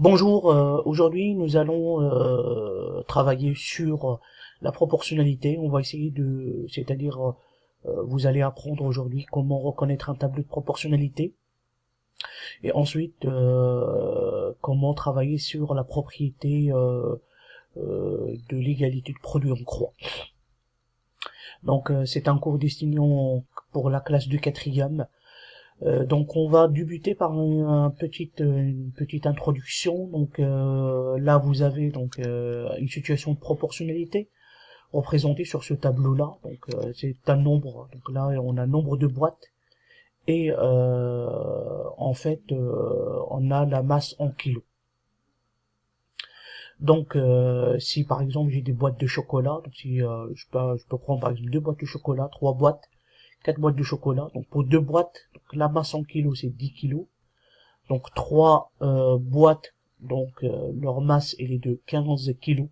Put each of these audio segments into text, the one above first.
Bonjour, aujourd'hui nous allons travailler sur la proportionnalité. On va essayer vous allez apprendre aujourd'hui comment reconnaître un tableau de proportionnalité et ensuite comment travailler sur la propriété de l'égalité de produit en croix. Donc c'est un cours destiné pour la classe de quatrième. Donc on va débuter par une petite introduction. Donc là vous avez une situation de proportionnalité représentée sur ce tableau-là. Donc c'est un nombre. Donc là on a un nombre de boîtes et en fait on a la masse en kilos. Donc si par exemple j'ai des boîtes de chocolat, donc si je peux prendre par exemple deux boîtes de chocolat, trois boîtes, 4 boîtes de chocolat. Donc pour deux boîtes, donc la masse en kilos c'est 10 kilos. Donc trois boîtes, donc leur masse elle est de 15 kilos.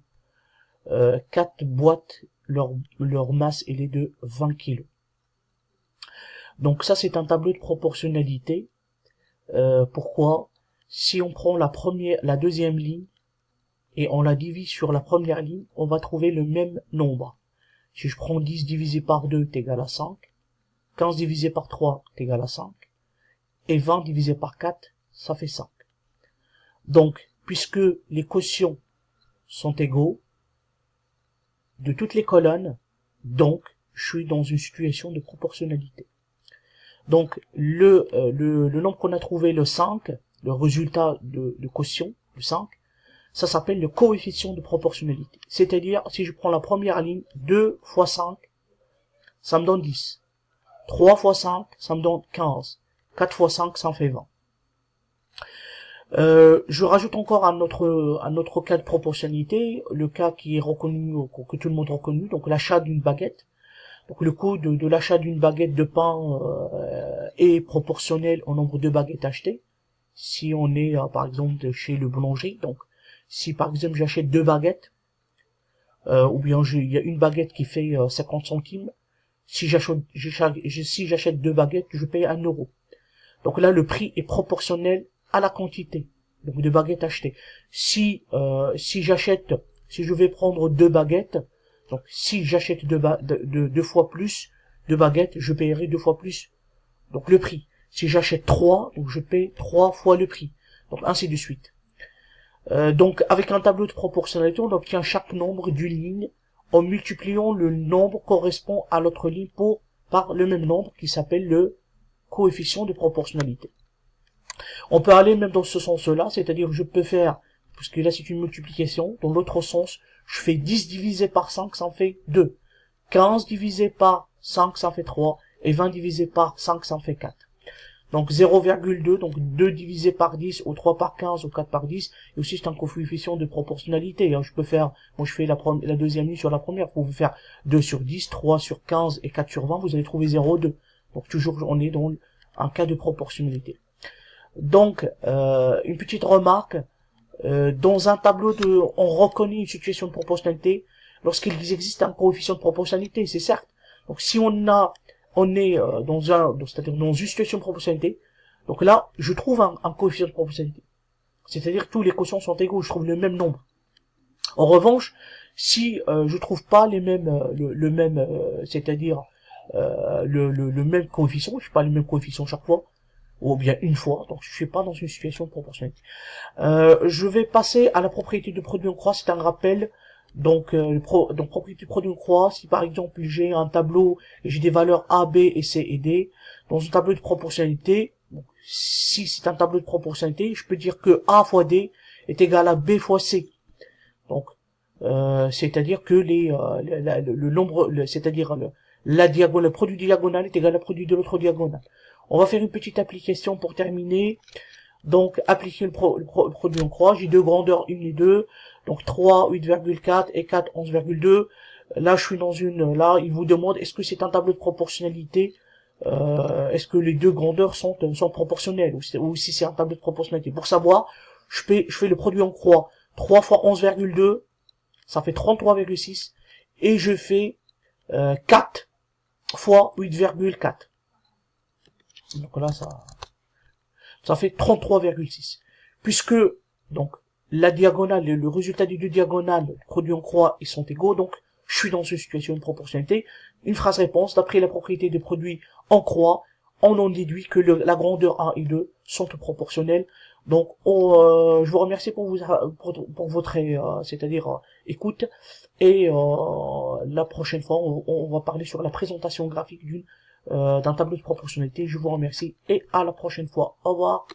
4 boîtes, leur masse elle est de 20 kilos. Donc ça c'est un tableau de proportionnalité. Pourquoi? Si on prend la deuxième ligne et on la divise sur la première ligne, on va trouver le même nombre. Si je prends 10 divisé par 2 est égal à 5. 15 divisé par 3 est égal à 5. Et 20 divisé par 4, ça fait 5. Donc, puisque les quotients sont égaux de toutes les colonnes, donc, je suis dans une situation de proportionnalité. Donc, le nombre qu'on a trouvé, le 5, le résultat de quotient, le 5, ça s'appelle le coefficient de proportionnalité. C'est-à-dire, si je prends la première ligne, 2 fois 5, ça me donne 10. 3 fois 5, ça me donne 15. 4 fois 5, ça en fait 20. Je rajoute encore un autre cas de proportionnalité, le cas qui est reconnu, que tout le monde reconnu, donc l'achat d'une baguette. Donc le coût de l'achat d'une baguette de pain est proportionnel au nombre de baguettes achetées. Si on est par exemple chez le boulanger, donc si par exemple j'achète deux baguettes, ou bien il y a une baguette qui fait 50 centimes, si j'achète deux baguettes, je paye 1 euro. Donc là, le prix est proportionnel à la quantité donc de baguettes achetées. Si je vais prendre deux baguettes, donc si j'achète deux fois plus de baguettes, je paierai deux fois plus donc le prix. Si j'achète trois, donc je paie trois fois le prix. Donc ainsi de suite. Donc avec un tableau de proportionnalité, on obtient chaque nombre d'une ligne en multipliant le nombre correspond à l'autre ligne par le même nombre qui s'appelle le coefficient de proportionnalité. On peut aller même dans ce sens-là, c'est-à-dire je peux faire, puisque là c'est une multiplication, dans l'autre sens, je fais 10 divisé par 5, ça en fait 2. 15 divisé par 5, ça en fait 3. Et 20 divisé par 5, ça en fait 4. Donc 0,2, donc 2 divisé par 10, ou 3 par 15, ou 4 par 10, et aussi c'est un coefficient de proportionnalité. Je peux faire, moi je fais la deuxième ligne sur la première, vous pouvez faire 2 sur 10, 3 sur 15 et 4 sur 20, vous allez trouver 0,2. Donc toujours on est dans un cas de proportionnalité. Donc une petite remarque, dans un tableau on reconnaît une situation de proportionnalité lorsqu'il existe un coefficient de proportionnalité, c'est certes. Donc si on est c'est-à-dire dans une situation de proportionnalité. Donc là, je trouve un coefficient de proportionnalité. C'est-à-dire que tous les quotients sont égaux, je trouve le même nombre. En revanche, si je trouve pas les mêmes, c'est-à-dire le même coefficient, je sais pas le même coefficient chaque fois, ou bien une fois, donc je suis pas dans une situation de proportionnalité. Je vais passer à la propriété de produit en croix, c'est un rappel. Donc propriété de produit en croix, si par exemple j'ai un tableau et j'ai des valeurs A, B et C et D, dans un tableau de proportionnalité, si c'est un tableau de proportionnalité, je peux dire que A fois D est égal à B fois C. Donc c'est-à-dire que le nombre, c'est-à-dire la diagonale, le produit diagonal est égal au produit de l'autre diagonale. On va faire une petite application pour terminer. Donc, appliquer le produit en croix. J'ai deux grandeurs, 1 et 2. Donc, 3, 8,4 et 4, 11,2. Là, je suis là, il vous demande, est-ce que c'est un tableau de proportionnalité? Est-ce que les deux grandeurs sont proportionnelles? Ou si c'est un tableau de proportionnalité. Pour savoir, je fais le produit en croix. 3 fois 11,2, ça fait 33,6. Et je fais 4 fois 8,4. Donc là, ça fait 33,6. Puisque Donc, la diagonale et le résultat des deux diagonales produits en croix, ils sont égaux, donc je suis dans une situation de proportionnalité. Une phrase réponse, d'après la propriété des produits en croix, on en déduit que la grandeur 1 et 2 sont proportionnelles. Donc, je vous remercie pour votre c'est-à-dire écoute. Et la prochaine fois, on va parler sur la présentation graphique d'un tableau de proportionnalité. Je vous remercie et à la prochaine fois. Au revoir.